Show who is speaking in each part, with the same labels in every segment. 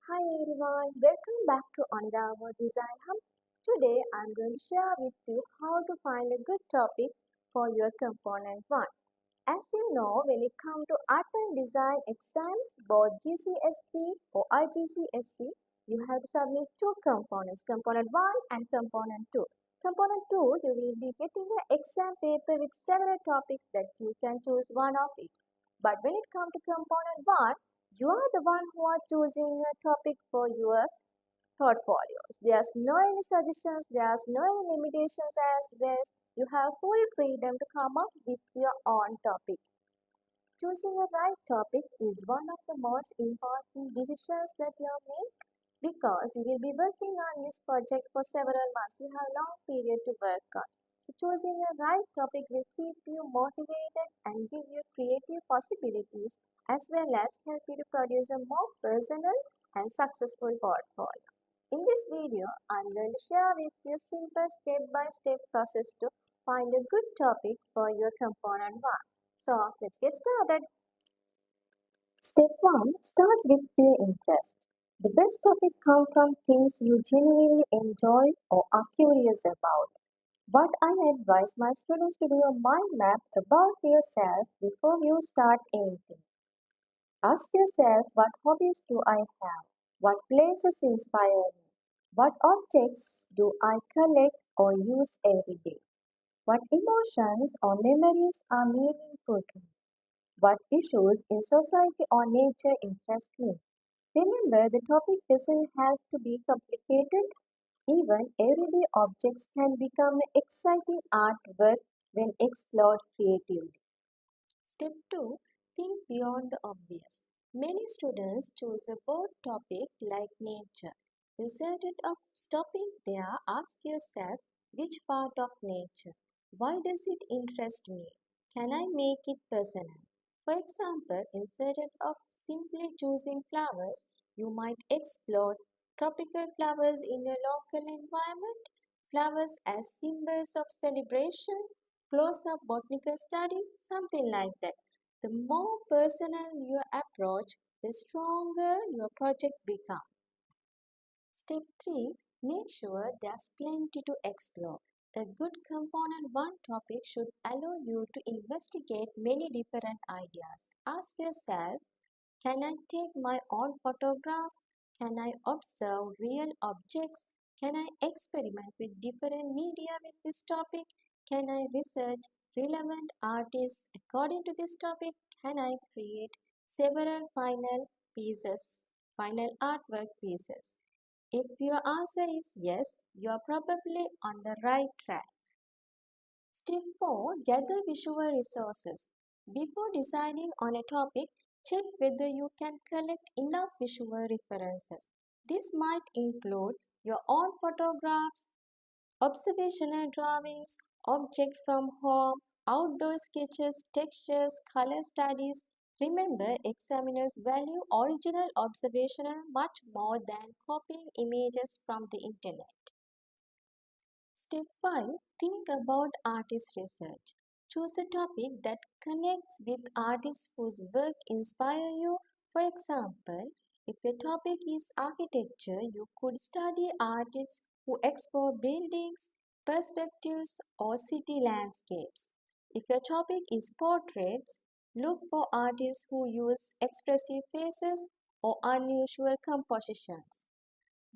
Speaker 1: Hi everyone, welcome back to Onirao Design Hub. Today I'm going to share with you how to find a good topic for your component 1. As you know, when it comes to art and design exams, both GCSE or IGCSE, you have to submit two components, component 1 and component 2. Component 2, you will be getting an exam paper with several topics that you can choose one of it. But when it comes to component 1, you are the one who are choosing a topic for your portfolios. There's no any suggestions, there's no any limitations as well. You have full freedom to come up with your own topic. Choosing a right topic is one of the most important decisions that you make because you will be working on this project for several months. You have a long period to work on. So choosing a right topic will keep you motivated and give you creative possibilities as well as help you to produce a more personal and successful portfolio. In this video, I'm going to share with you a simple step-by-step process to find a good topic for your component 1. So let's get started. Step 1. Start with your interest. The best topic comes from things you genuinely enjoy or are curious about. What I advise my students to do a mind map about yourself before you start anything. Ask yourself, what hobbies do I have? What places inspire me? What objects do I collect or use every day? What emotions or memories are meaningful to me? What issues in society or nature interest me? Remember, the topic doesn't have to be complicated. Even everyday objects can become exciting artwork when explored creatively. Step 2. Think beyond the obvious. Many students choose a broad topic like nature. Instead of stopping there, ask yourself, which part of nature? Why does it interest me? Can I make it personal? For example, instead of simply choosing flowers, you might explore tropical flowers in your local environment, flowers as symbols of celebration, close-up botanical studies, something like that. The more personal your approach, the stronger your project becomes. Step 3. Make sure there's plenty to explore. A good component 1 topic should allow you to investigate many different ideas. Ask yourself, can I take my own photograph? Can I observe real objects? Can I experiment with different media with this topic? Can I research relevant artists according to this topic? Can I create several final artwork pieces? If your answer is yes, you are probably on the right track. Step 4. Gather visual resources. Before deciding on a topic, check whether you can collect enough visual references. This might include your own photographs, observational drawings, objects from home, outdoor sketches, textures, color studies. Remember, examiners value original observational much more than copying images from the internet. Step 5. Think about artist research. Choose a topic that connects with artists whose work inspire you. For example, if your topic is architecture, you could study artists who explore buildings, perspectives, or city landscapes. If your topic is portraits, look for artists who use expressive faces or unusual compositions.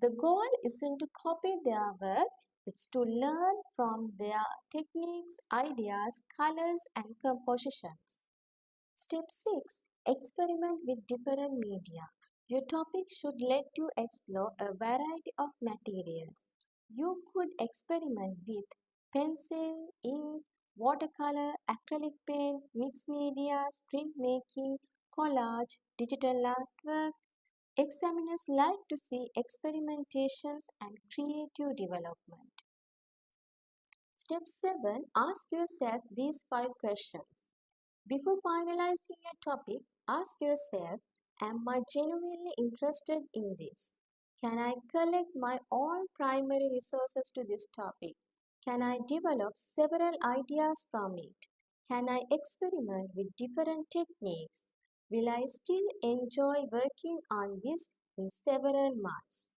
Speaker 1: The goal isn't to copy their work, it's to learn from their techniques, ideas, colors, and compositions. Step 6. Experiment with different media. Your topic should let you explore a variety of materials. You could experiment with pencil, ink, watercolor, acrylic paint, mixed media, printmaking, collage, digital artwork. Examiners like to see experimentations and creative development. Step 7. Ask yourself these 5 questions. Before finalizing a topic, ask yourself, am I genuinely interested in this? Can I collect my own primary resources to this topic? Can I develop several ideas from it? Can I experiment with different techniques? Will I still enjoy working on this in several months?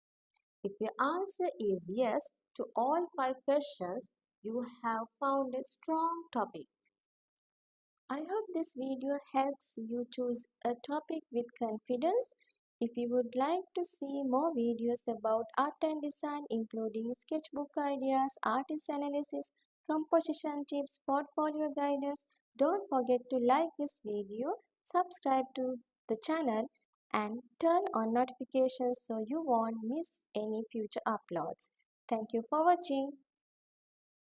Speaker 1: If your answer is yes to all 5 questions, you have found a strong topic. I hope this video helps you choose a topic with confidence. If you would like to see more videos about art and design, including sketchbook ideas, artist analysis, composition tips, portfolio guidance, don't forget to like this video, subscribe to the channel, and turn on notifications so you won't miss any future uploads. Thank you for watching.